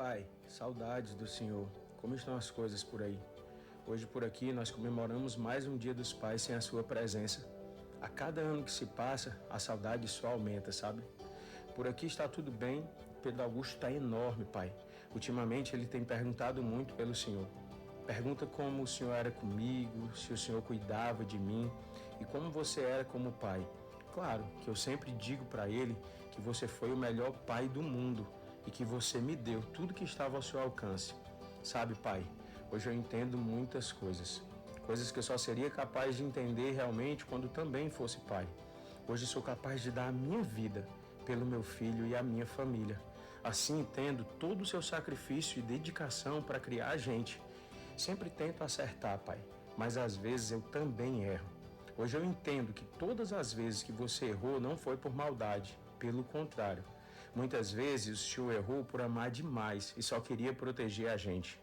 Pai, saudades do Senhor. Como estão as coisas por aí? Hoje por aqui nós comemoramos mais um Dia dos Pais sem a sua presença. A cada ano que se passa, a saudade só aumenta, sabe? Por aqui está tudo bem. Pedro Augusto está enorme, Pai. Ultimamente ele tem perguntado muito pelo Senhor. Pergunta como o Senhor era comigo, se o Senhor cuidava de mim e como você era como pai. Claro que eu sempre digo para ele que você foi o melhor pai do mundo e que você me deu tudo que estava ao seu alcance. Sabe, Pai, hoje eu entendo muitas coisas que eu só seria capaz de entender realmente quando também fosse pai. Hoje sou capaz de dar a minha vida pelo meu filho e a minha família. Assim entendo todo o seu sacrifício e dedicação para criar a gente. Sempre tento acertar, Pai, mas às vezes eu também erro. Hoje eu entendo que todas as vezes que você errou não foi por maldade, pelo contrário. Muitas vezes o Senhor errou por amar demais e só queria proteger a gente.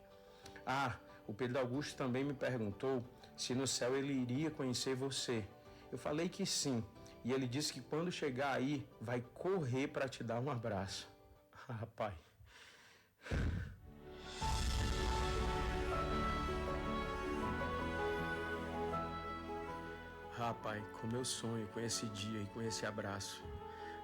O Pedro Augusto também me perguntou se no céu ele iria conhecer você. Eu falei que sim, e ele disse que quando chegar aí, vai correr para te dar um abraço. Pai. Pai, como eu sonho com esse dia e com esse abraço.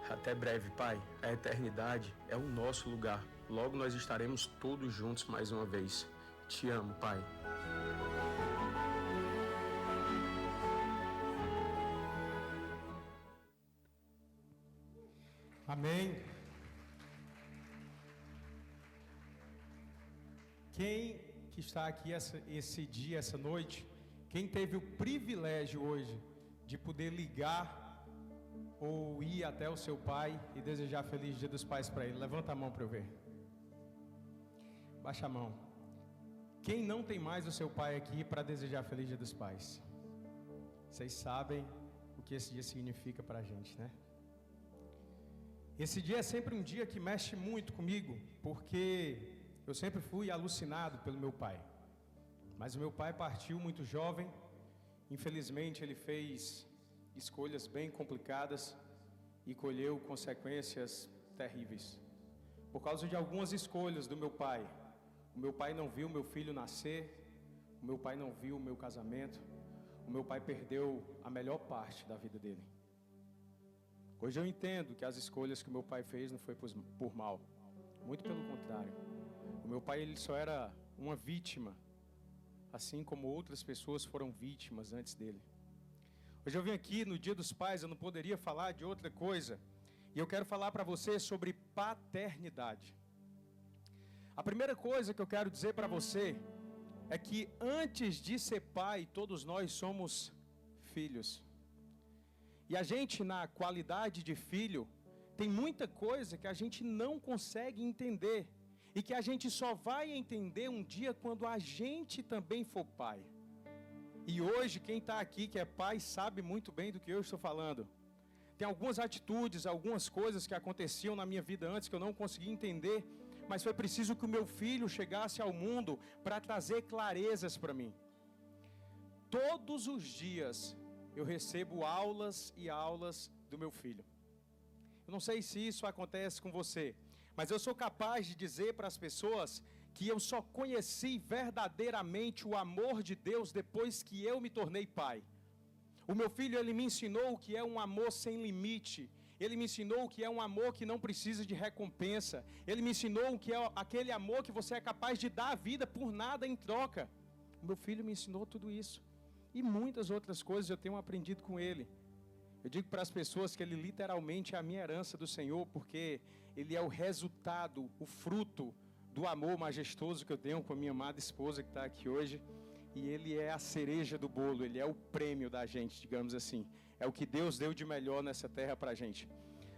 Até breve, Pai. A eternidade é o nosso lugar. Logo nós estaremos todos juntos mais uma vez. Te amo, Pai. Amém. Quem que está aqui esse dia, essa noite, quem teve o privilégio hoje de poder ligar ou ir até o seu pai e desejar feliz Dia dos Pais para ele? Levanta a mão para eu ver. Baixa a mão. Quem não tem mais o seu pai aqui para desejar feliz Dia dos Pais? Vocês sabem o que esse dia significa para a gente, né? Esse dia é sempre um dia que mexe muito comigo, porque eu sempre fui alucinado pelo meu pai. Mas o meu pai partiu muito jovem. Infelizmente ele fez escolhas bem complicadas e colheu consequências terríveis. Por causa de algumas escolhas do meu pai. O meu pai não viu meu filho nascer, o meu pai não viu o meu casamento, o meu pai perdeu a melhor parte da vida dele. Hoje eu entendo que as escolhas que o meu pai fez não foi por mal, muito pelo contrário. O meu pai ele só era uma vítima, assim como outras pessoas foram vítimas antes dele. Hoje eu vim aqui no Dia dos Pais, eu não poderia falar de outra coisa. E eu quero falar para você sobre paternidade. A primeira coisa que eu quero dizer para você é que antes de ser pai, todos nós somos filhos. E a gente, na qualidade de filho, tem muita coisa que a gente não consegue entender. E que a gente só vai entender um dia quando a gente também for pai. E hoje, quem está aqui que é pai sabe muito bem do que eu estou falando. Tem algumas atitudes, algumas coisas que aconteciam na minha vida antes que eu não conseguia entender, mas foi preciso que o meu filho chegasse ao mundo para trazer clarezas para mim. Todos os dias eu recebo aulas e aulas do meu filho. Eu não sei se isso acontece com você, mas eu sou capaz de dizer para as pessoas que eu só conheci verdadeiramente o amor de Deus depois que eu me tornei pai. O meu filho, ele me ensinou o que é um amor sem limite. Ele me ensinou o que é um amor que não precisa de recompensa. Ele me ensinou o que é aquele amor que você é capaz de dar a vida por nada em troca. O meu filho me ensinou tudo isso. E muitas outras coisas eu tenho aprendido com ele. Eu digo para as pessoas que ele literalmente é a minha herança do Senhor, porque ele é o resultado, o fruto do amor majestoso que eu tenho com a minha amada esposa que está aqui hoje. E ele é a cereja do bolo, ele é o prêmio da gente, digamos assim. É o que Deus deu de melhor nessa terra para a gente.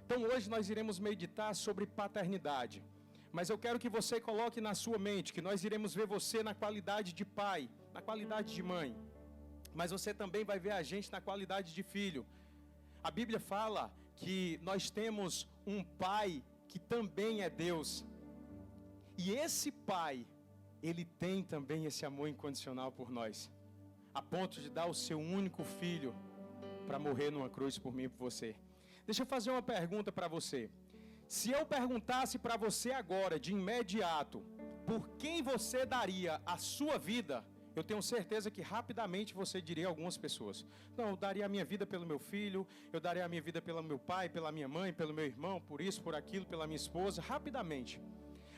Então hoje nós iremos meditar sobre paternidade. Mas eu quero que você coloque na sua mente que nós iremos ver você na qualidade de pai, na qualidade de mãe. Mas você também vai ver a gente na qualidade de filho. A Bíblia fala que nós temos um pai que também é Deus. E esse pai, ele tem também esse amor incondicional por nós. A ponto de dar o seu único filho para morrer numa cruz por mim e por você. Deixa eu fazer uma pergunta para você. Se eu perguntasse para você agora, de imediato, por quem você daria a sua vida, eu tenho certeza que rapidamente você diria algumas pessoas. Não, eu daria a minha vida pelo meu filho, eu daria a minha vida pelo meu pai, pela minha mãe, pelo meu irmão, por isso, por aquilo, pela minha esposa, rapidamente.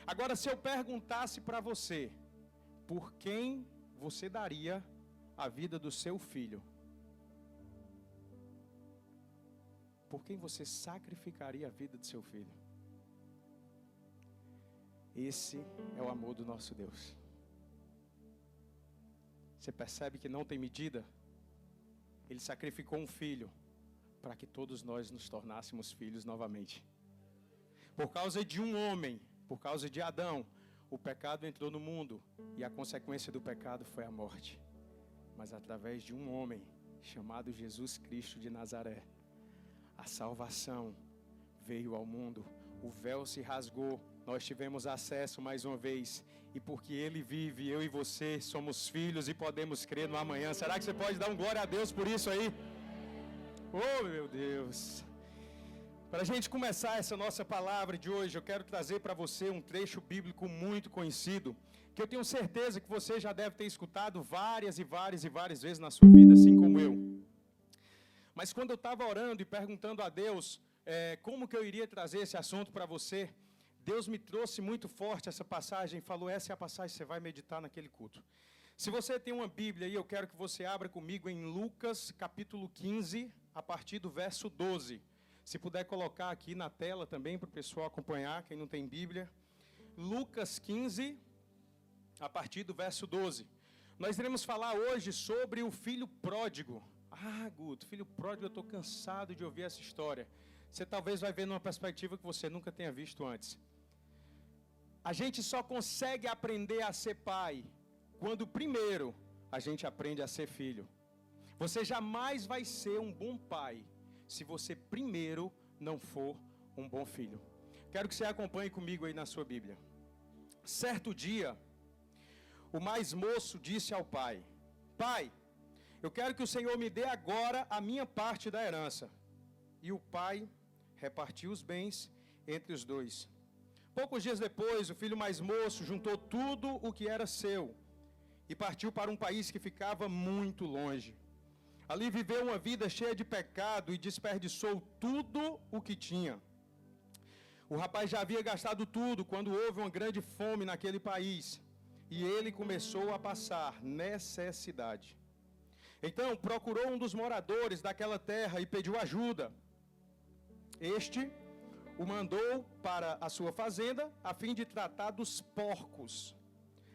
Agora, se eu perguntasse para você, por quem você daria a vida do seu filho? Por quem você sacrificaria a vida do seu filho? Esse é o amor do nosso Deus. Você percebe que não tem medida? Ele sacrificou um filho para que todos nós nos tornássemos filhos novamente. Por causa de um homem, por causa de Adão, o pecado entrou no mundo e a consequência do pecado foi a morte. Mas através de um homem chamado Jesus Cristo de Nazaré, a salvação veio ao mundo, o véu se rasgou, nós tivemos acesso mais uma vez, e porque Ele vive, eu e você somos filhos e podemos crer no amanhã. Será que você pode dar um glória a Deus por isso aí? Oh, meu Deus! Para a gente começar essa nossa palavra de hoje, eu quero trazer para você um trecho bíblico muito conhecido, que eu tenho certeza que você já deve ter escutado várias vezes na sua vida, assim como eu. Mas quando eu estava orando e perguntando a Deus como que eu iria trazer esse assunto para você, Deus me trouxe muito forte essa passagem e falou, essa é a passagem que você vai meditar naquele culto. Se você tem uma Bíblia aí, eu quero que você abra comigo em Lucas capítulo 15, a partir do verso 12. Se puder colocar aqui na tela também para o pessoal acompanhar, quem não tem Bíblia. Lucas 15, a partir do verso 12. Nós iremos falar hoje sobre o filho pródigo. Guto, filho pródigo, eu estou cansado de ouvir essa história. Você talvez vai ver numa perspectiva que você nunca tenha visto antes. A gente só consegue aprender a ser pai quando primeiro a gente aprende a ser filho. Você jamais vai ser um bom pai se você primeiro não for um bom filho. Quero que você acompanhe comigo aí na sua Bíblia. Certo dia, o mais moço disse ao pai: Pai, eu quero que o Senhor me dê agora a minha parte da herança. E o pai repartiu os bens entre os dois. Poucos dias depois, o filho mais moço juntou tudo o que era seu e partiu para um país que ficava muito longe. Ali viveu uma vida cheia de pecado e desperdiçou tudo o que tinha. O rapaz já havia gastado tudo quando houve uma grande fome naquele país e ele começou a passar necessidade. Então procurou um dos moradores daquela terra e pediu ajuda. Este o mandou para a sua fazenda a fim de tratar dos porcos.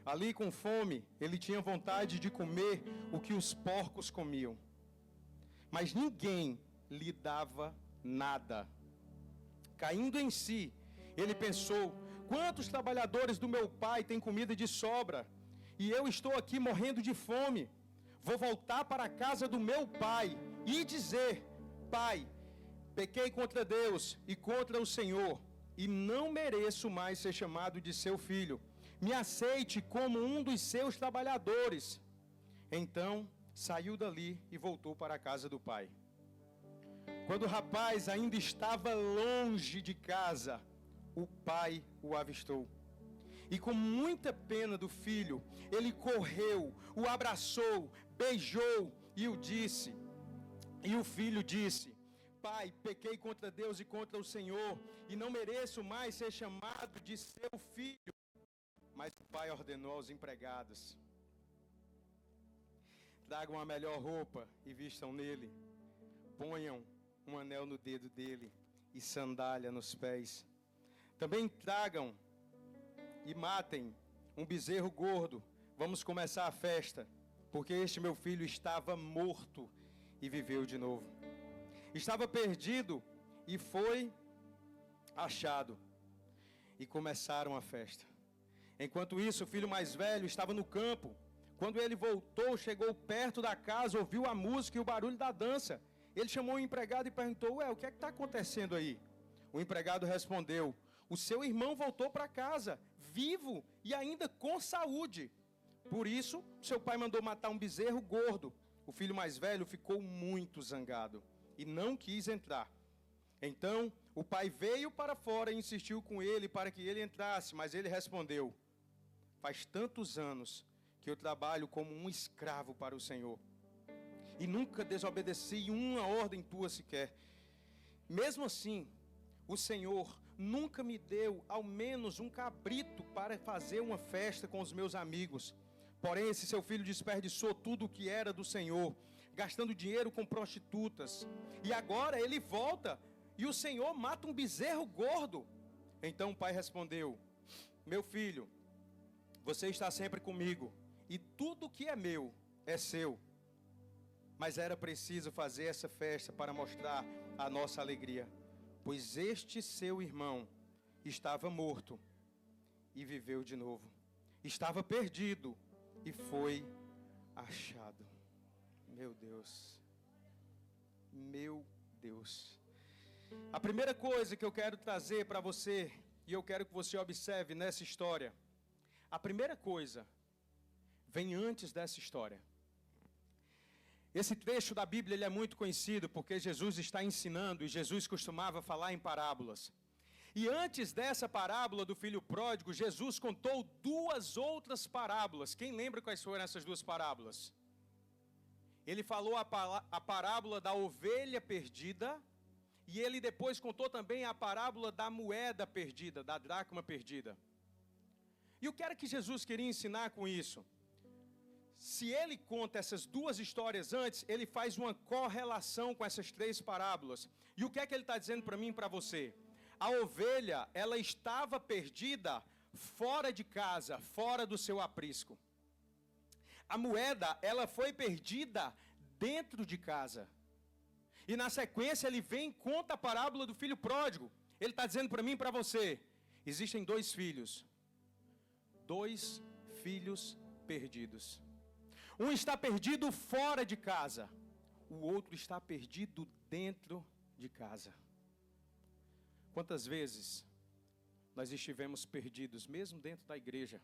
Ali com fome, ele tinha vontade de comer o que os porcos comiam. Mas ninguém lhe dava nada. Caindo em si, ele pensou: quantos trabalhadores do meu pai têm comida de sobra? E eu estou aqui morrendo de fome. Vou voltar para a casa do meu pai e dizer: Pai, pequei contra Deus e contra o Senhor, e não mereço mais ser chamado de seu filho. Me aceite como um dos seus trabalhadores. Então, saiu dali e voltou para a casa do pai. Quando o rapaz ainda estava longe de casa, o pai o avistou. E com muita pena do filho, ele correu, o abraçou, beijou e o disse. E o filho disse: Pai, pequei contra Deus e contra o Senhor, e não mereço mais ser chamado de seu filho. Mas o pai ordenou aos empregados: tragam a melhor roupa e vistam nele. Ponham um anel no dedo dele e sandália nos pés. Também tragam e matem um bezerro gordo. Vamos começar a festa, porque este meu filho estava morto e viveu de novo. Estava perdido e foi achado. E começaram a festa. Enquanto isso, o filho mais velho estava no campo. Quando ele voltou, chegou perto da casa, ouviu a música e o barulho da dança. Ele chamou o empregado e perguntou: o que é que está acontecendo aí? O empregado respondeu: o seu irmão voltou para casa, vivo e ainda com saúde. Por isso, seu pai mandou matar um bezerro gordo. O filho mais velho ficou muito zangado e não quis entrar. Então o pai veio para fora e insistiu com ele para que ele entrasse, mas ele respondeu: faz tantos anos que eu trabalho como um escravo para o Senhor, e nunca desobedeci uma ordem tua sequer. Mesmo assim, o Senhor nunca me deu ao menos um cabrito para fazer uma festa com os meus amigos. Porém, esse seu filho desperdiçou tudo o que era do Senhor, gastando dinheiro com prostitutas. E agora ele volta e o Senhor mata um bezerro gordo. Então o pai respondeu: meu filho, você está sempre comigo e tudo que é meu é seu. Mas era preciso fazer essa festa para mostrar a nossa alegria, pois este seu irmão estava morto e viveu de novo. Estava perdido e foi achado. Meu Deus. Meu Deus. A primeira coisa que eu quero trazer para você, e eu quero que você observe nessa história, a primeira coisa vem antes dessa história. Esse trecho da Bíblia ele é muito conhecido porque Jesus está ensinando e Jesus costumava falar em parábolas. E antes dessa parábola do filho pródigo, Jesus contou duas outras parábolas. Quem lembra quais foram essas duas parábolas? Ele falou a parábola da ovelha perdida e ele depois contou também a parábola da moeda perdida, da dracma perdida. E o que era que Jesus queria ensinar com isso? Se ele conta essas duas histórias antes, ele faz uma correlação com essas três parábolas. E o que é que ele está dizendo para mim e para você? A ovelha, ela estava perdida fora de casa, fora do seu aprisco. A moeda, ela foi perdida dentro de casa. E na sequência ele vem e conta a parábola do filho pródigo. Ele está dizendo para mim e para você, existem dois filhos perdidos. Um está perdido fora de casa, o outro está perdido dentro de casa. Quantas vezes nós estivemos perdidos, mesmo dentro da igreja,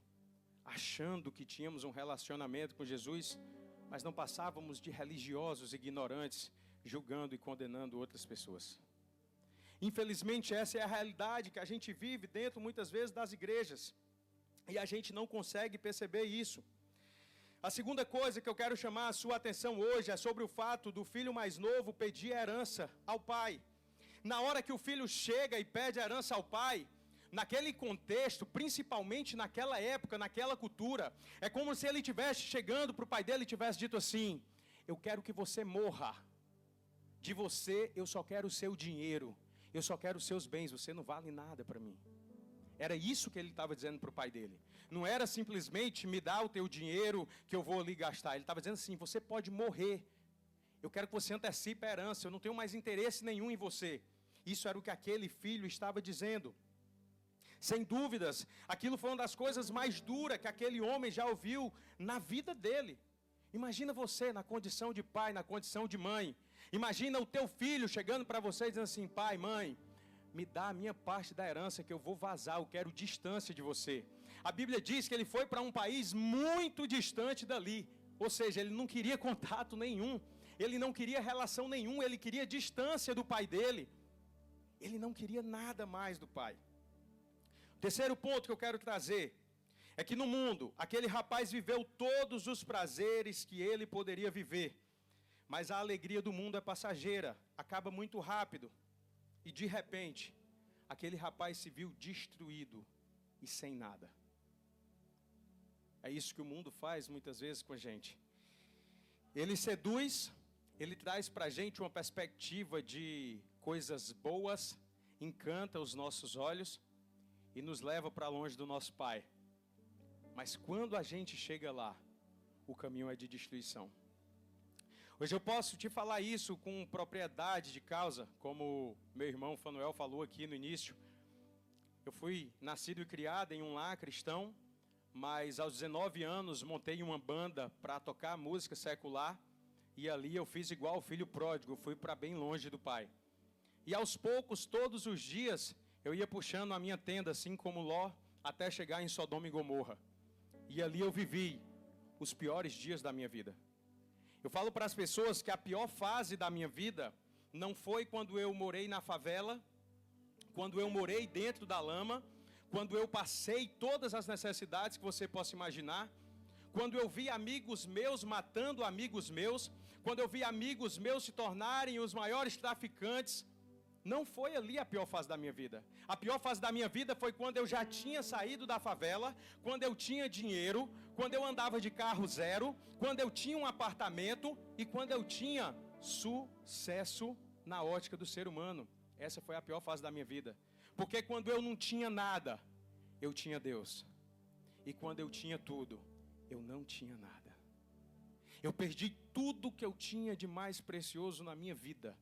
achando que tínhamos um relacionamento com Jesus, mas não passávamos de religiosos ignorantes, julgando e condenando outras pessoas. Infelizmente, essa é a realidade que a gente vive dentro, muitas vezes, das igrejas. E a gente não consegue perceber isso. A segunda coisa que eu quero chamar a sua atenção hoje é sobre o fato do filho mais novo pedir herança ao pai. Na hora que o filho chega e pede herança ao pai, naquele contexto, principalmente naquela época, naquela cultura, é como se ele estivesse chegando para o pai dele e tivesse dito assim: eu quero que você morra. De você eu só quero o seu dinheiro, eu só quero os seus bens, você não vale nada para mim. Era isso que ele estava dizendo para o pai dele. Não era simplesmente me dá o teu dinheiro que eu vou ali gastar. Ele estava dizendo assim, você pode morrer. Eu quero que você antecipe a herança, eu não tenho mais interesse nenhum em você. Isso era o que aquele filho estava dizendo. Sem dúvidas, aquilo foi uma das coisas mais duras que aquele homem já ouviu na vida dele. Imagina você na condição de pai, na condição de mãe. Imagina o teu filho chegando para você e dizendo assim, pai, mãe, me dá a minha parte da herança que eu vou vazar, eu quero distância de você. A Bíblia diz que ele foi para um país muito distante dali. Ou seja, ele não queria contato nenhum, ele não queria relação nenhuma, ele queria distância do pai dele. Ele não queria nada mais do pai. O terceiro ponto que eu quero trazer é que no mundo, aquele rapaz viveu todos os prazeres que ele poderia viver. Mas a alegria do mundo é passageira, acaba muito rápido. E de repente, aquele rapaz se viu destruído e sem nada. É isso que o mundo faz muitas vezes com a gente. Ele seduz, ele traz para a gente uma perspectiva de coisas boas, encanta os nossos olhos e nos leva para longe do nosso Pai. Mas quando a gente chega lá, o caminho é de destruição. Hoje eu posso te falar isso com propriedade de causa, como meu irmão Fanuel falou aqui no início. Eu fui nascido e criado em um lar cristão, mas aos 19 anos montei uma banda para tocar música secular, e ali eu fiz igual o filho pródigo, fui para bem longe do pai. E aos poucos, todos os dias, eu ia puxando a minha tenda, assim como Ló, até chegar em Sodoma e Gomorra. E ali eu vivi os piores dias da minha vida. Eu falo para as pessoas que a pior fase da minha vida não foi quando eu morei na favela, quando eu morei dentro da lama, quando eu passei todas as necessidades que você possa imaginar, quando eu vi amigos meus matando amigos meus, quando eu vi amigos meus se tornarem os maiores traficantes. Não foi ali a pior fase da minha vida. A pior fase da minha vida foi quando eu já tinha saído da favela, quando eu tinha dinheiro, quando eu andava de carro zero, quando eu tinha um apartamento e quando eu tinha sucesso na ótica do ser humano. Essa foi a pior fase da minha vida. Porque quando eu não tinha nada, eu tinha Deus. E quando eu tinha tudo, eu não tinha nada. Eu perdi tudo que eu tinha de mais precioso na minha vida.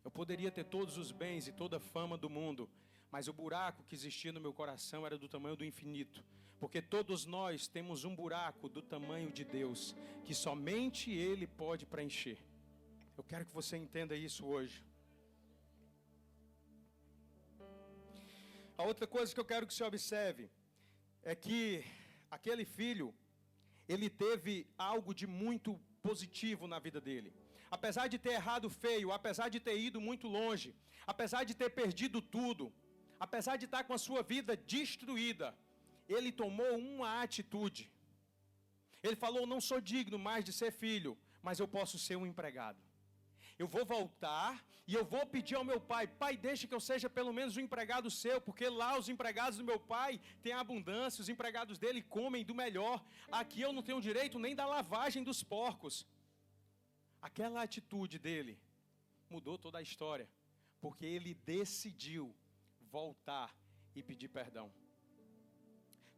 Eu poderia ter todos os bens e toda a fama do mundo, mas o buraco que existia no meu coração era do tamanho do infinito. Porque todos nós temos um buraco do tamanho de Deus, que somente Ele pode preencher. Eu quero que você entenda isso hoje. A outra coisa que eu quero que você observe é que aquele filho, ele teve algo de muito positivo na vida dele. Apesar de ter errado feio, apesar de ter ido muito longe, apesar de ter perdido tudo, apesar de estar com a sua vida destruída, ele tomou uma atitude. Ele falou: não sou digno mais de ser filho, mas eu posso ser um empregado. Eu vou voltar e eu vou pedir ao meu pai: pai, deixa que eu seja pelo menos um empregado seu, porque lá os empregados do meu pai têm abundância, os empregados dele comem do melhor. Aqui eu não tenho direito nem da lavagem dos porcos. Aquela atitude dele mudou toda a história, porque ele decidiu voltar e pedir perdão.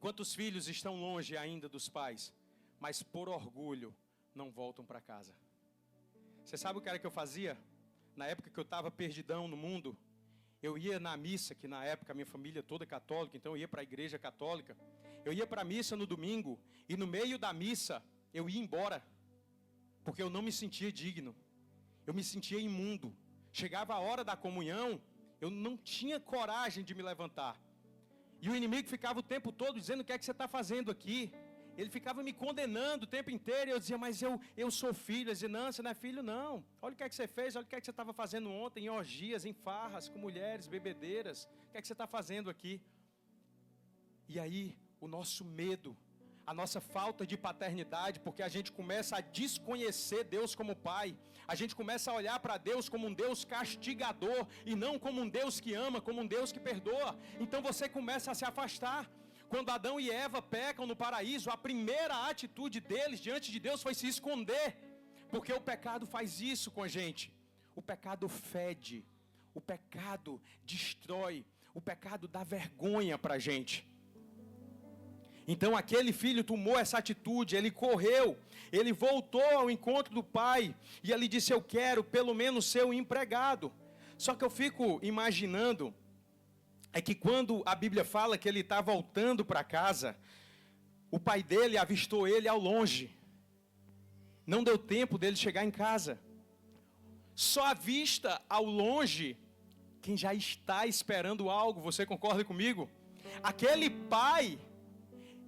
Quantos filhos estão longe ainda dos pais, mas por orgulho não voltam para casa? Você sabe o que era que eu fazia? Na época que eu estava perdidão no mundo, eu ia na missa, que na época a minha família toda é católica, então eu ia para a igreja católica. Eu ia para a missa no domingo e no meio da missa eu ia embora, porque eu não me sentia digno, eu me sentia imundo. Chegava a hora da comunhão, eu não tinha coragem de me levantar. E o inimigo ficava o tempo todo dizendo: o que é que você está fazendo aqui? Ele ficava me condenando o tempo inteiro. E eu dizia: mas eu sou filho. Ele dizia: não, você não é filho não. Olha o que é que você fez, olha o que é que você estava fazendo ontem, em orgias, em farras, com mulheres, bebedeiras. O que é que você está fazendo aqui? E aí, o nosso medo, a nossa falta de paternidade, porque a gente começa a desconhecer Deus como Pai. A gente começa a olhar para Deus como um Deus castigador e não como um Deus que ama, como um Deus que perdoa. Então você começa a se afastar. Quando Adão e Eva pecam no paraíso, a primeira atitude deles diante de Deus foi se esconder. Porque o pecado faz isso com a gente. O pecado fede, o pecado destrói, o pecado dá vergonha para a gente. Então aquele filho tomou essa atitude, ele correu, ele voltou ao encontro do pai, e ele disse: eu quero pelo menos ser um empregado. Só que eu fico imaginando, é que quando a Bíblia fala que ele está voltando para casa, o pai dele avistou ele ao longe. Não deu tempo dele chegar em casa. Só avista ao longe quem já está esperando algo. Você concorda comigo? Aquele pai,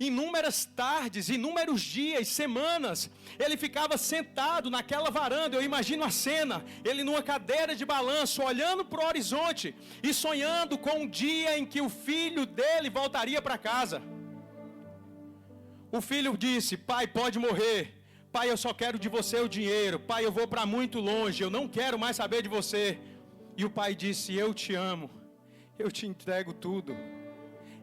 inúmeras tardes, inúmeros dias, semanas, ele ficava sentado naquela varanda. Eu imagino a cena, ele numa cadeira de balanço, olhando para o horizonte e sonhando com o dia em que o filho dele voltaria para casa. O filho disse: pai, pode morrer. Pai, eu só quero de você o dinheiro. Pai, eu vou para muito longe, eu não quero mais saber de você. E o pai disse: eu te amo, eu te entrego tudo,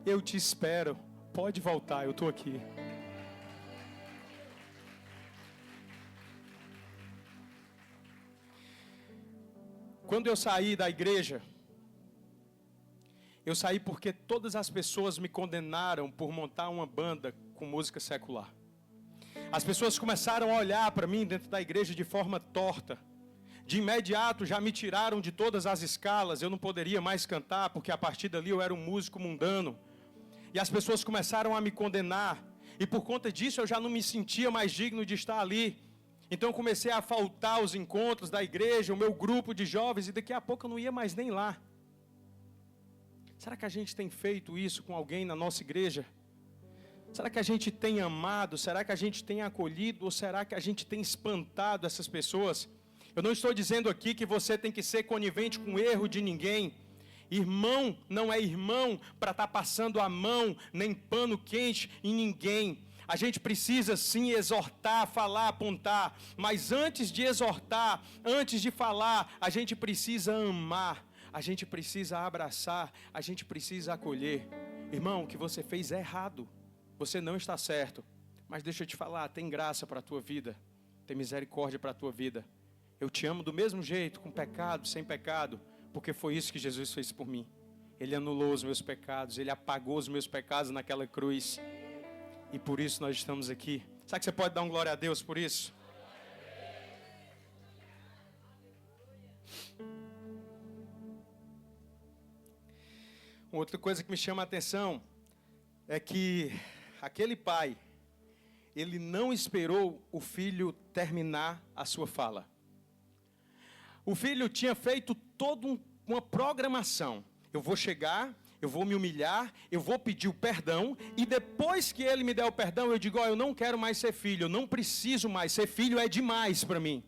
eu te espero. Pode voltar, eu estou aqui. Quando eu saí da igreja, eu saí porque todas as pessoas me condenaram por montar uma banda com música secular. As pessoas começaram a olhar para mim dentro da igreja de forma torta. De imediato já me tiraram de todas as escalas, eu não poderia mais cantar, porque a partir dali eu era um músico mundano. E as pessoas começaram a me condenar. E por conta disso eu já não me sentia mais digno de estar ali. Então eu comecei a faltar aos encontros da igreja, o meu grupo de jovens, e daqui a pouco eu não ia mais nem lá. Será que a gente tem feito isso com alguém na nossa igreja? Será que a gente tem amado? Será que a gente tem acolhido? Ou será que a gente tem espantado essas pessoas? Eu não estou dizendo aqui que você tem que ser conivente com o erro de ninguém. Irmão não é irmão para estar passando a mão, nem pano quente em ninguém. A gente precisa sim exortar, falar, apontar, mas antes de exortar, antes de falar, a gente precisa amar, a gente precisa abraçar, a gente precisa acolher. Irmão, o que você fez é errado, você não está certo, mas deixa eu te falar, tem graça para a tua vida, tem misericórdia para a tua vida. Eu te amo do mesmo jeito, com pecado, sem pecado, porque foi isso que Jesus fez por mim. Ele anulou os meus pecados, Ele apagou os meus pecados naquela cruz. E por isso nós estamos aqui. Sabe que você pode dar um glória a Deus por isso? Outra coisa que me chama a atenção é que aquele pai, ele não esperou o filho terminar a sua fala. O filho tinha feito toda uma programação. Eu vou chegar, eu vou me humilhar, eu vou pedir o perdão, e depois que ele me der o perdão, eu digo, eu não quero mais ser filho, eu não preciso mais, ser filho é demais para mim.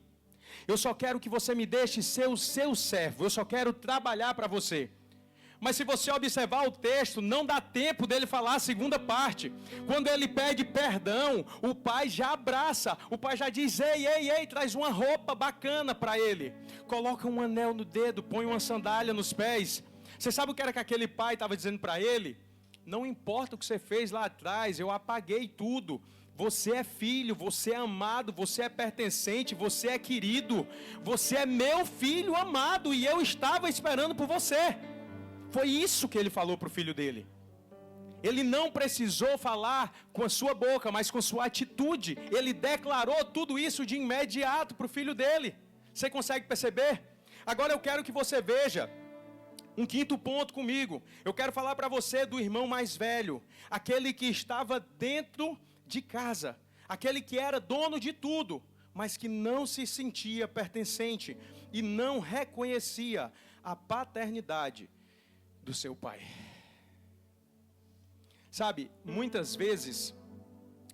Eu só quero que você me deixe ser o seu servo, eu só quero trabalhar para você. Mas se você observar o texto, não dá tempo dele falar a segunda parte. Quando ele pede perdão, o pai já abraça, o pai já diz, ei, traz uma roupa bacana para ele. Coloca um anel no dedo, põe uma sandália nos pés. Você sabe o que era que aquele pai estava dizendo para ele? Não importa o que você fez lá atrás, eu apaguei tudo. Você é filho, você é amado, você é pertencente, você é querido. Você é meu filho amado e eu estava esperando por você. Foi isso que ele falou para o filho dele. Ele não precisou falar com a sua boca, mas com sua atitude. Ele declarou tudo isso de imediato para o filho dele. Você consegue perceber? Agora eu quero que você veja um quinto ponto comigo. Eu quero falar para você do irmão mais velho. Aquele que estava dentro de casa. Aquele que era dono de tudo, mas que não se sentia pertencente e não reconhecia a paternidade do seu pai. Sabe, muitas vezes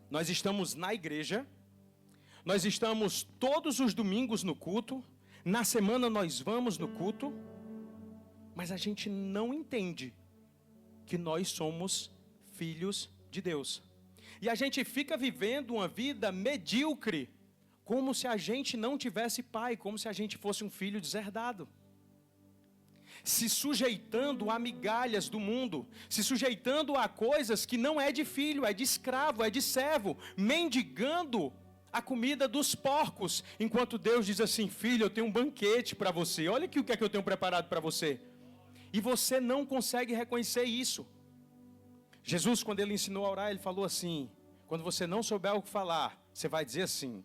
nós estamos na igreja, nós estamos todos os domingos no culto, na semana nós vamos no culto, mas a gente não entende que nós somos filhos de Deus. E a gente fica vivendo uma vida medíocre, como se a gente não tivesse pai, como se a gente fosse um filho deserdado. Se sujeitando a migalhas do mundo, se sujeitando a coisas que não é de filho, é de escravo, é de servo, mendigando a comida dos porcos, enquanto Deus diz assim, filho, eu tenho um banquete para você, olha aqui o que é que eu tenho preparado para você. E você não consegue reconhecer isso. Jesus, quando ele ensinou a orar, ele falou assim, quando você não souber o que falar, você vai dizer assim,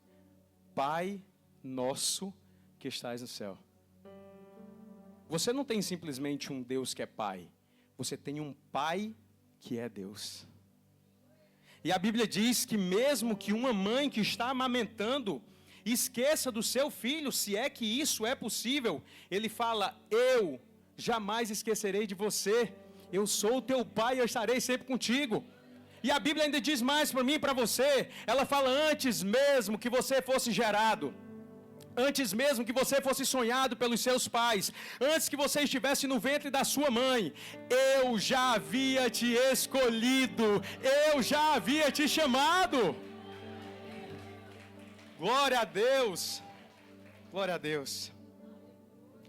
Pai nosso que estás no céu. Você não tem simplesmente um Deus que é pai. Você tem um pai que é Deus. E a Bíblia diz que mesmo que uma mãe que está amamentando esqueça do seu filho, se é que isso é possível, ele fala, eu jamais esquecerei de você. Eu sou o teu pai e eu estarei sempre contigo. E a Bíblia ainda diz mais para mim e para você. Ela fala, antes mesmo que você fosse gerado, antes mesmo que você fosse sonhado pelos seus pais, antes que você estivesse no ventre da sua mãe, eu já havia te escolhido, eu já havia te chamado. Glória a Deus, glória a Deus,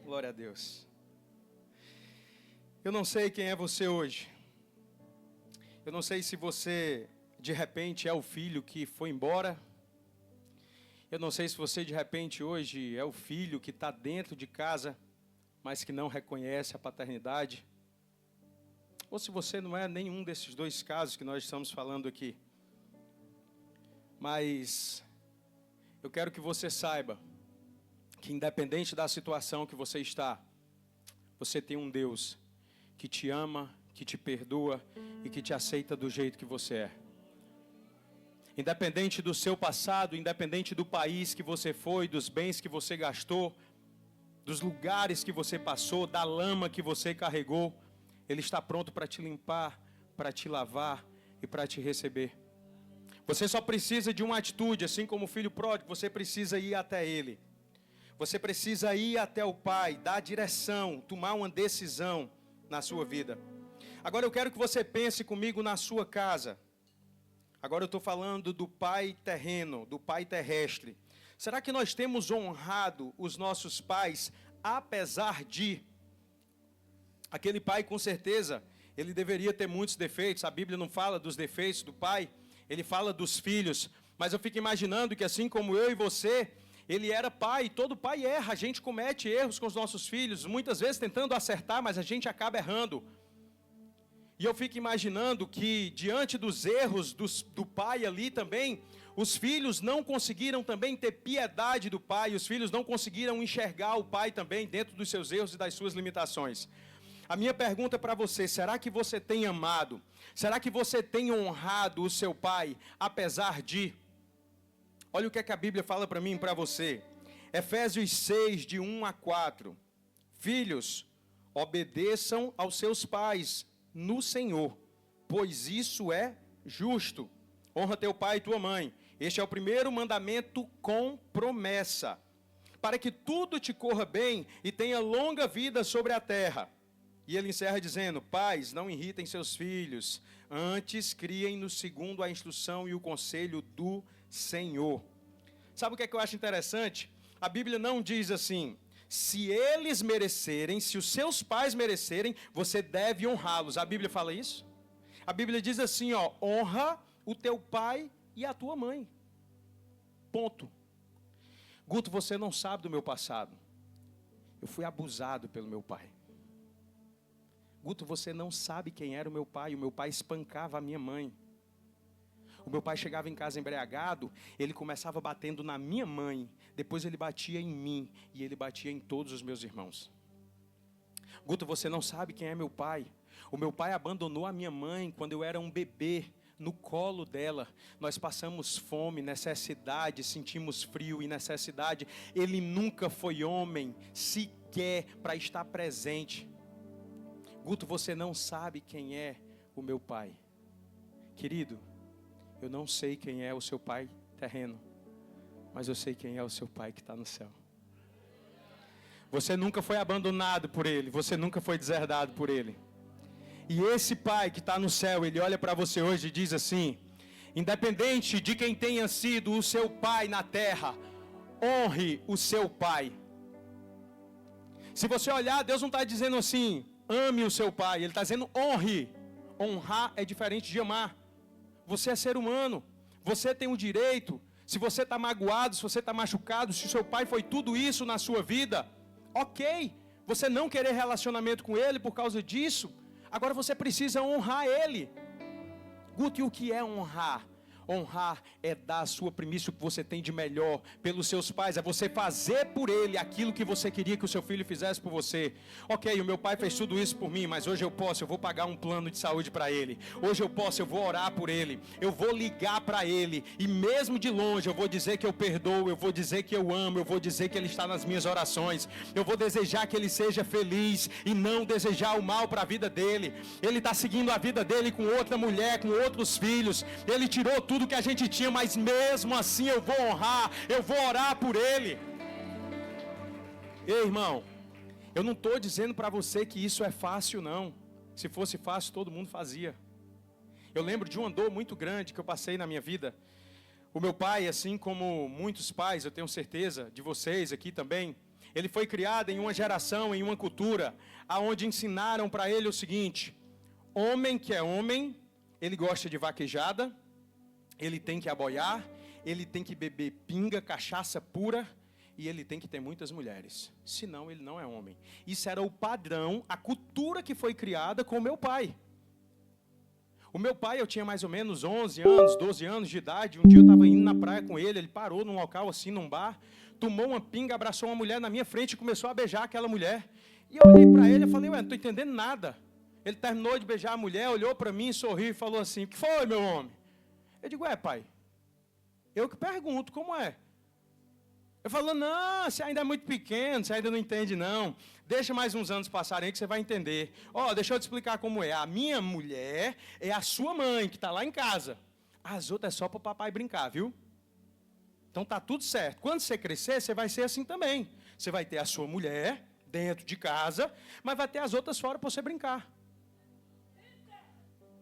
glória a Deus. Eu não sei quem é você hoje, eu não sei se você de repente é o filho que foi embora. Eu não sei se você de repente hoje é o filho que está dentro de casa, mas que não reconhece a paternidade. Ou se você não é nenhum desses dois casos que nós estamos falando aqui. Mas eu quero que você saiba que independente da situação que você está, você tem um Deus que te ama, que te perdoa e que te aceita do jeito que você é. Independente do seu passado, independente do país que você foi, dos bens que você gastou, dos lugares que você passou, da lama que você carregou, Ele está pronto para te limpar, para te lavar e para te receber. Você só precisa de uma atitude, assim como o filho pródigo, você precisa ir até Ele. Você precisa ir até o Pai, dar direção, tomar uma decisão na sua vida. Agora eu quero que você pense comigo na sua casa. Agora eu estou falando do Pai terreno, do Pai terrestre. Será que nós temos honrado os nossos pais, apesar de... Aquele pai, com certeza, ele deveria ter muitos defeitos. A Bíblia não fala dos defeitos do pai, ele fala dos filhos. Mas eu fico imaginando que assim como eu e você, ele era pai. Todo pai erra, a gente comete erros com os nossos filhos, muitas vezes tentando acertar, mas a gente acaba errando. E eu fico imaginando que diante dos erros do pai ali também, os filhos não conseguiram também ter piedade do pai, os filhos não conseguiram enxergar o pai também dentro dos seus erros e das suas limitações. A minha pergunta para você, será que você tem amado? Será que você tem honrado o seu pai, apesar de... Olha o que é que a Bíblia fala para mim e para você. Efésios 6, de 1 a 4. Filhos, obedeçam aos seus pais no Senhor, pois isso é justo. Honra teu pai e tua mãe. Este é o primeiro mandamento com promessa, para que tudo te corra bem e tenha longa vida sobre a terra. E ele encerra dizendo, pais, não irritem seus filhos, antes criem-nos segundo a instrução e o conselho do Senhor. Sabe o que é que eu acho interessante? A Bíblia não diz assim, se eles merecerem, se os seus pais merecerem, você deve honrá-los. A Bíblia fala isso? A Bíblia diz assim, ó, honra o teu pai e a tua mãe. Ponto. Guto, você não sabe do meu passado. Eu fui abusado pelo meu pai. Guto, você não sabe quem era o meu pai. O meu pai espancava a minha mãe. O meu pai chegava em casa embriagado, ele começava batendo na minha mãe, depois ele batia em mim e ele batia em todos os meus irmãos. Guto, você não sabe quem é meu pai. O meu pai abandonou a minha mãe quando eu era um bebê, no colo dela. Nós passamos fome, necessidade, sentimos frio e necessidade. Ele nunca foi homem sequer para estar presente. Guto, você não sabe quem é o meu pai. Querido, eu não sei quem é o seu pai terreno, mas eu sei quem é o seu pai que está no céu. Você nunca foi abandonado por ele, você nunca foi deserdado por ele. E esse pai que está no céu, ele olha para você hoje e diz assim, independente de quem tenha sido o seu pai na terra, honre o seu pai. Se você olhar, Deus não está dizendo assim, ame o seu pai, ele está dizendo honre. Honrar é diferente de amar. Você é ser humano, você tem o direito, se você está magoado, se você está machucado, se o seu pai foi tudo isso na sua vida, ok, você não querer relacionamento com ele por causa disso, agora você precisa honrar ele. Guto, e o que é honrar? Honrar é dar a sua primícia, o que você tem de melhor pelos seus pais, é você fazer por ele aquilo que você queria que o seu filho fizesse por você. Ok, o meu pai fez tudo isso por mim, mas hoje eu posso, eu vou pagar um plano de saúde para ele. Hoje eu posso, eu vou orar por ele, eu vou ligar para ele, e mesmo de longe eu vou dizer que eu perdoo, eu vou dizer que eu amo, eu vou dizer que ele está nas minhas orações, eu vou desejar que ele seja feliz e não desejar o mal para a vida dele. Ele está seguindo a vida dele com outra mulher, com outros filhos, ele tirou tudo que a gente tinha, mas mesmo assim eu vou honrar, eu vou orar por ele. Ei, irmão, eu não estou dizendo para você que isso é fácil, não. Se fosse fácil, todo mundo fazia. Eu lembro de uma dor muito grande que eu passei na minha vida. O meu pai, assim como muitos pais, eu tenho certeza de vocês aqui também, ele foi criado em uma geração, em uma cultura, aonde ensinaram para ele o seguinte: homem que é homem, ele gosta de vaquejada, ele tem que aboiar, ele tem que beber pinga, cachaça pura, e ele tem que ter muitas mulheres. Senão ele não é homem. Isso era o padrão, a cultura que foi criada com o meu pai. O meu pai, eu tinha mais ou menos 11 anos, 12 anos de idade. Um dia eu estava indo na praia com ele, ele parou num local assim, num bar, tomou uma pinga, abraçou uma mulher na minha frente e começou a beijar aquela mulher. E eu olhei para ele e falei, ué, não estou entendendo nada. Ele terminou de beijar a mulher, olhou para mim, sorriu e falou assim, o que foi, meu homem? Eu digo, pai, eu que pergunto, como é? Eu falo, não, você ainda é muito pequeno, você ainda não entende não. Deixa mais uns anos passarem aí que você vai entender. Deixa eu te explicar como é. A minha mulher é a sua mãe, que está lá em casa. As outras é só para o papai brincar, viu? Então tá tudo certo. Quando você crescer, você vai ser assim também. Você vai ter a sua mulher dentro de casa, mas vai ter as outras fora para você brincar.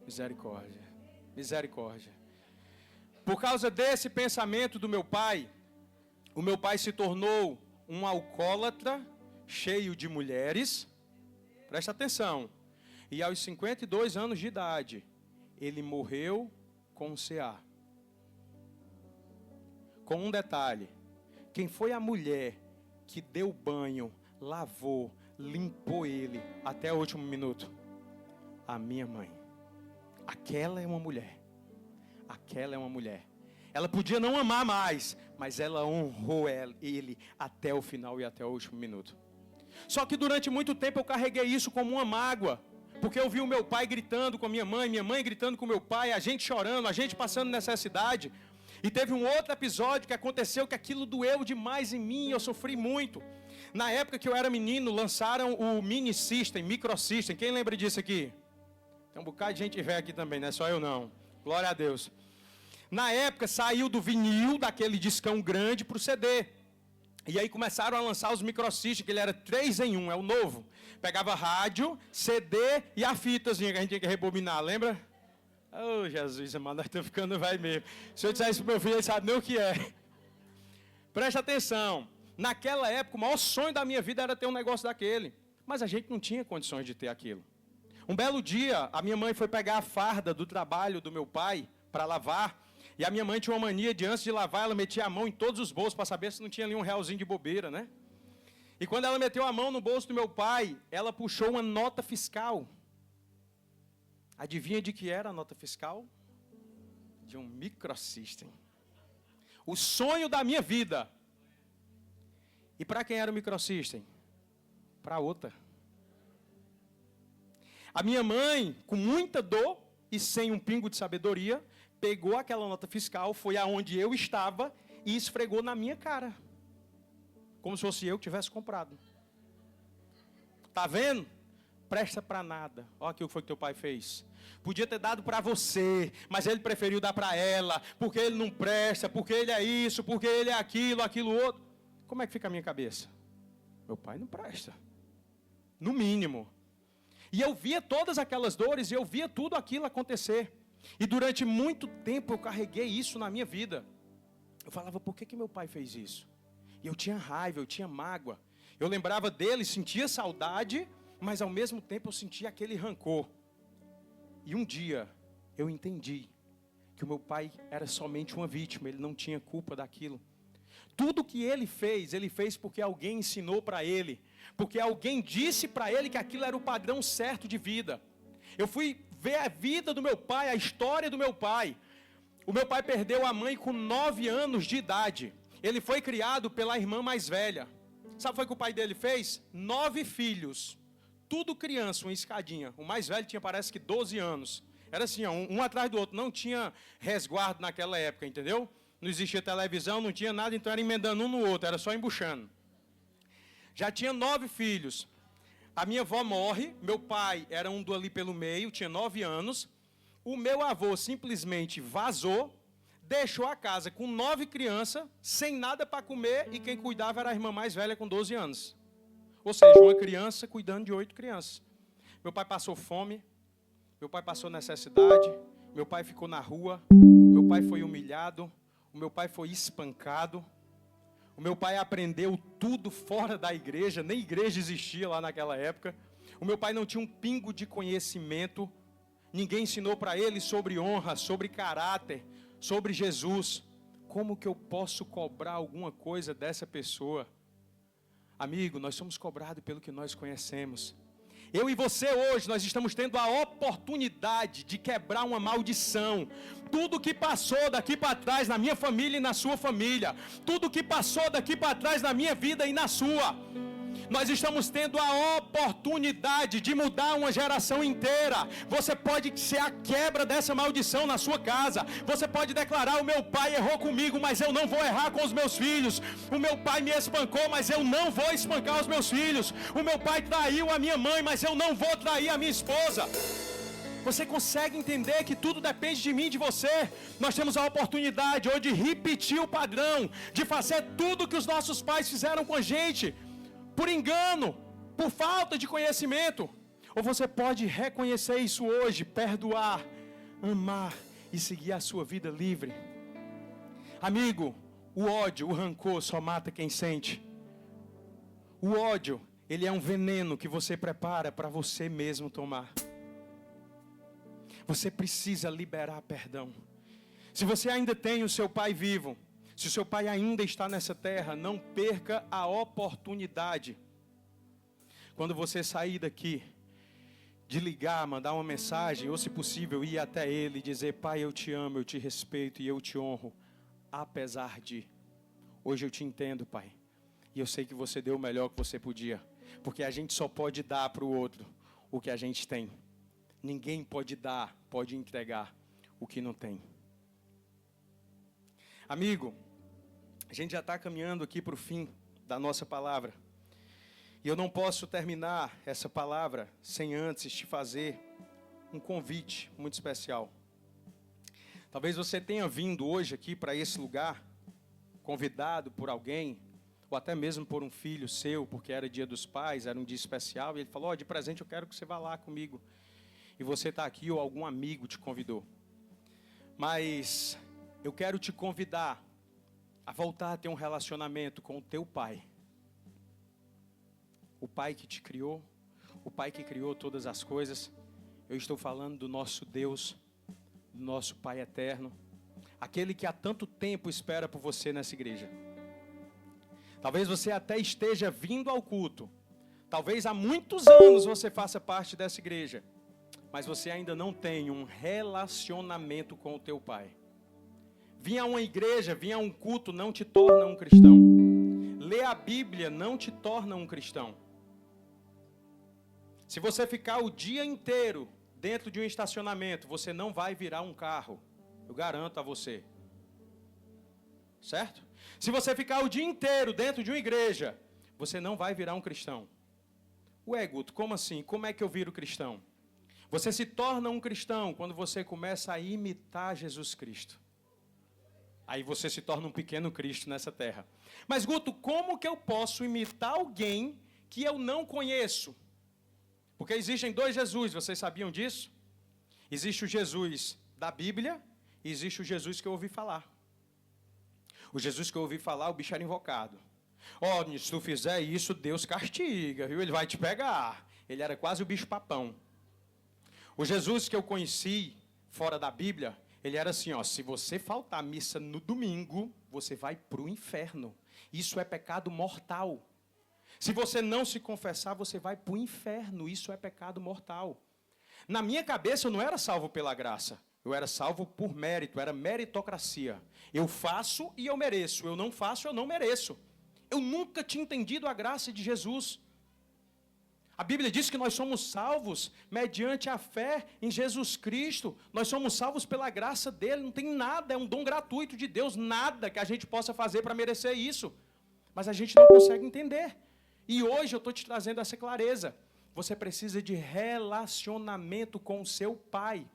Misericórdia, misericórdia. Por causa desse pensamento do meu pai, o meu pai se tornou um alcoólatra, cheio de mulheres. Presta atenção. E aos 52 anos de idade, ele morreu com CA. Com um detalhe: quem foi a mulher que deu banho, lavou, limpou ele até o último minuto? A minha mãe. Aquela é uma mulher. Aquela é uma mulher. Ela podia não amar mais, mas ela honrou ele até o final e até o último minuto. Só que durante muito tempo eu carreguei isso como uma mágoa, porque eu vi o meu pai gritando com a minha mãe gritando com o meu pai, a gente chorando, a gente passando necessidade. E teve um outro episódio que aconteceu que aquilo doeu demais em mim, eu sofri muito. Na época que eu era menino, lançaram o Mini System, Micro System. Quem lembra disso aqui? Tem um bocado de gente velha aqui também, não é só eu não. Glória a Deus. Na época saiu do vinil, daquele discão grande, para o CD. E aí começaram a lançar os Micro System, que ele era 3 em 1, é o novo. Pegava rádio, CD e a fitazinha que a gente tinha que rebobinar, lembra? Oh, Jesus, amado, nós estamos ficando velho mesmo. Se eu disser isso para o meu filho, ele sabe nem o que é. Presta atenção. Naquela época, o maior sonho da minha vida era ter um negócio daquele. Mas a gente não tinha condições de ter aquilo. Um belo dia, a minha mãe foi pegar a farda do trabalho do meu pai para lavar. E a minha mãe tinha uma mania de, antes de lavar, ela metia a mão em todos os bolsos para saber se não tinha ali um realzinho de bobeira, né? E quando ela meteu a mão no bolso do meu pai, ela puxou uma nota fiscal. Adivinha de que era a nota fiscal? De um Micro System. O sonho da minha vida. E para quem era o Micro System? Para outra. A minha mãe, com muita dor e sem um pingo de sabedoria, pegou aquela nota fiscal, foi aonde eu estava e esfregou na minha cara. Como se fosse eu que tivesse comprado. Tá vendo? Presta para nada. Olha aqui o que foi que teu pai fez. Podia ter dado para você, mas ele preferiu dar para ela, porque ele não presta, porque ele é isso, porque ele é aquilo, aquilo outro. Como é que fica a minha cabeça? Meu pai não presta. No mínimo. E eu via todas aquelas dores, e eu via tudo aquilo acontecer. E durante muito tempo eu carreguei isso na minha vida. Eu falava, por que meu pai fez isso? E eu tinha raiva, eu tinha mágoa. Eu lembrava dele, sentia saudade, mas ao mesmo tempo eu sentia aquele rancor. E um dia eu entendi que o meu pai era somente uma vítima, ele não tinha culpa daquilo. Tudo que ele fez porque alguém ensinou para ele, porque alguém disse para ele que aquilo era o padrão certo de vida. Eu fui ver a vida do meu pai, a história do meu pai. O meu pai perdeu a mãe com 9 anos de idade. Ele foi criado pela irmã mais velha. Sabe o que foi que o pai dele fez? 9 filhos. Tudo criança, uma escadinha. O mais velho tinha, parece que 12 anos. Era assim, ó, um atrás do outro. Não tinha resguardo naquela época, entendeu? Não existia televisão, não tinha nada, então era emendando um no outro, era só embuchando. Já tinha 9 filhos. A minha avó morre, meu pai era um do ali pelo meio, tinha 9 anos. O meu avô simplesmente vazou, deixou a casa com 9 crianças, sem nada para comer, e quem cuidava era a irmã mais velha com 12 anos. Ou seja, uma criança cuidando de 8 crianças. Meu pai passou fome, meu pai passou necessidade, meu pai ficou na rua, meu pai foi humilhado, o meu pai foi espancado, o meu pai aprendeu tudo fora da igreja, nem igreja existia lá naquela época. O meu pai não tinha um pingo de conhecimento, ninguém ensinou para ele sobre honra, sobre caráter, sobre Jesus. Como que eu posso cobrar alguma coisa dessa pessoa? Amigo, nós somos cobrados pelo que nós conhecemos. Eu e você hoje, nós estamos tendo a oportunidade de quebrar uma maldição. Tudo que passou daqui para trás na minha família e na sua família. Tudo que passou daqui para trás na minha vida e na sua. Nós estamos tendo a oportunidade de mudar uma geração inteira. Você pode ser a quebra dessa maldição na sua casa. Você pode declarar, o meu pai errou comigo, mas eu não vou errar com os meus filhos. O meu pai me espancou, mas eu não vou espancar os meus filhos. O meu pai traiu a minha mãe, mas eu não vou trair a minha esposa. Você consegue entender que tudo depende de mim e de você? Nós temos a oportunidade hoje de repetir o padrão, de fazer tudo que os nossos pais fizeram com a gente. por engano, por falta de conhecimento. Ou você pode reconhecer isso hoje, perdoar, amar e seguir a sua vida livre. Amigo, o ódio, o rancor só mata quem sente. O ódio, ele é um veneno que você prepara para você mesmo tomar. Você precisa liberar perdão. Se você ainda tem o seu pai vivo, se o seu pai ainda está nessa terra, não perca a oportunidade. Quando você sair daqui, de ligar, mandar uma mensagem, ou se possível, ir até ele e dizer: pai, eu te amo, eu te respeito e eu te honro, apesar de. Hoje eu te entendo, pai, e eu sei que você deu o melhor que você podia, porque a gente só pode dar para o outro o que a gente tem. Ninguém pode dar, pode entregar o que não tem. Amigo, a gente já está caminhando aqui para o fim da nossa palavra. E eu não posso terminar essa palavra sem antes te fazer um convite muito especial. Talvez você tenha vindo hoje aqui para esse lugar, convidado por alguém, ou até mesmo por um filho seu, porque era dia dos pais, era um dia especial, e ele falou: de presente eu quero que você vá lá comigo. E você está aqui, ou algum amigo te convidou. Mas eu quero te convidar a voltar a ter um relacionamento com o teu pai. O pai que te criou, o pai que criou todas as coisas. Eu estou falando do nosso Deus, do nosso Pai eterno, aquele que há tanto tempo espera por você nessa igreja. Talvez você até esteja vindo ao culto, talvez há muitos anos você faça parte dessa igreja, mas você ainda não tem um relacionamento com o teu pai. Vir a uma igreja, vir a um culto não te torna um cristão. Ler a Bíblia não te torna um cristão. Se você ficar o dia inteiro dentro de um estacionamento, você não vai virar um carro. Eu garanto a você. Certo? Se você ficar o dia inteiro dentro de uma igreja, você não vai virar um cristão. Ué, Guto, como assim? Como é que eu viro cristão? Você se torna um cristão quando você começa a imitar Jesus Cristo. Aí você se torna um pequeno Cristo nessa terra. Mas, Guto, como que eu posso imitar alguém que eu não conheço? Porque existem dois Jesus, vocês sabiam disso? Existe o Jesus da Bíblia e existe o Jesus que eu ouvi falar. O Jesus que eu ouvi falar, o bicho era invocado. Ó, se tu fizer isso, Deus castiga, viu? Ele vai te pegar. Ele era quase o bicho papão. O Jesus que eu conheci fora da Bíblia, ele era assim, ó: se você faltar à missa no domingo, você vai para o inferno. Isso é pecado mortal. Se você não se confessar, você vai para o inferno. Isso é pecado mortal. Na minha cabeça, eu não era salvo pela graça. Eu era salvo por mérito, era meritocracia. Eu faço e eu mereço. Eu não faço, eu não mereço. Eu nunca tinha entendido a graça de Jesus. A Bíblia diz que nós somos salvos mediante a fé em Jesus Cristo. Nós somos salvos pela graça dele. Não tem nada, é um dom gratuito de Deus. Nada que a gente possa fazer para merecer isso. Mas a gente não consegue entender. E hoje eu estou te trazendo essa clareza. Você precisa de relacionamento com o seu pai.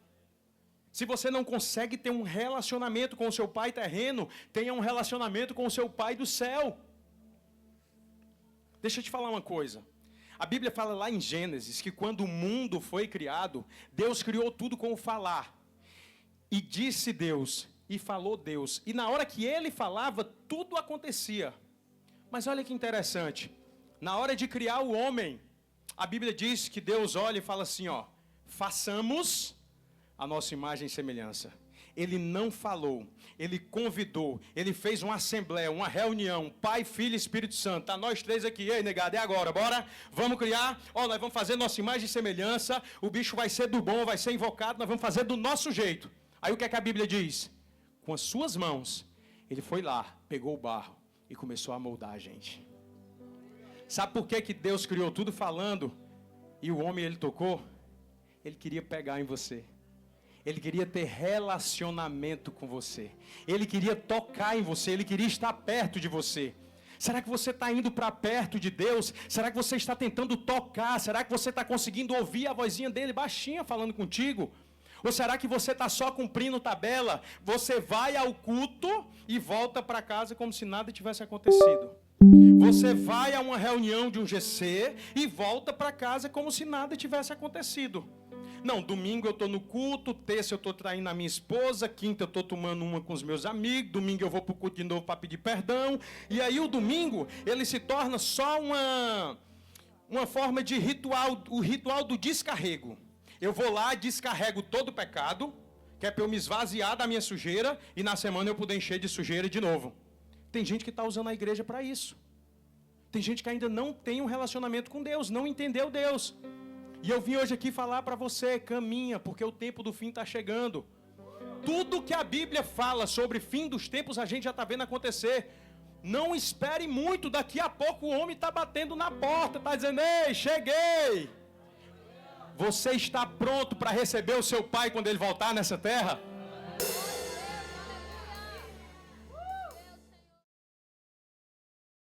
Se você não consegue ter um relacionamento com o seu pai terreno, tenha um relacionamento com o seu pai do céu. Deixa eu te falar uma coisa. A Bíblia fala lá em Gênesis que quando o mundo foi criado, Deus criou tudo com o falar. E disse Deus, e falou Deus. E na hora que ele falava, tudo acontecia. Mas olha que interessante. Na hora de criar o homem, a Bíblia diz que Deus olha e fala assim, ó: façamos a nossa imagem e semelhança. Ele não falou, ele convidou, ele fez uma assembleia, uma reunião, Pai, Filho e Espírito Santo. Tá nós três aqui, ei negado, é agora, bora? Vamos criar, ó, nós vamos fazer nossa imagem e semelhança, o bicho vai ser do bom, vai ser invocado, nós vamos fazer do nosso jeito. Aí o que é que a Bíblia diz? Com as suas mãos, ele foi lá, pegou o barro e começou a moldar a gente. Sabe por que Deus criou tudo falando e o homem ele tocou? Ele queria pegar em você. Ele queria ter relacionamento com você. Ele queria tocar em você. Ele queria estar perto de você. Será que você está indo para perto de Deus? Será que você está tentando tocar? Será que você está conseguindo ouvir a vozinha dele baixinha falando contigo? Ou será que você está só cumprindo tabela? Você vai ao culto e volta para casa como se nada tivesse acontecido. Você vai a uma reunião de um GC e volta para casa como se nada tivesse acontecido. Não, domingo eu estou no culto, terça eu estou traindo a minha esposa, quinta eu estou tomando uma com os meus amigos, domingo eu vou para o culto de novo para pedir perdão. E aí o domingo, ele se torna só uma forma de ritual, o ritual do descarrego. Eu vou lá, descarrego todo o pecado, que é para eu me esvaziar da minha sujeira, e na semana eu poder encher de sujeira de novo. Tem gente que está usando a igreja para isso. Tem gente que ainda não tem um relacionamento com Deus, não entendeu Deus. E eu vim hoje aqui falar para você, caminha, porque o tempo do fim está chegando. Tudo que a Bíblia fala sobre fim dos tempos, a gente já está vendo acontecer. Não espere muito, daqui a pouco o homem está batendo na porta, está dizendo, ei, cheguei. Você está pronto para receber o seu pai quando ele voltar nessa terra?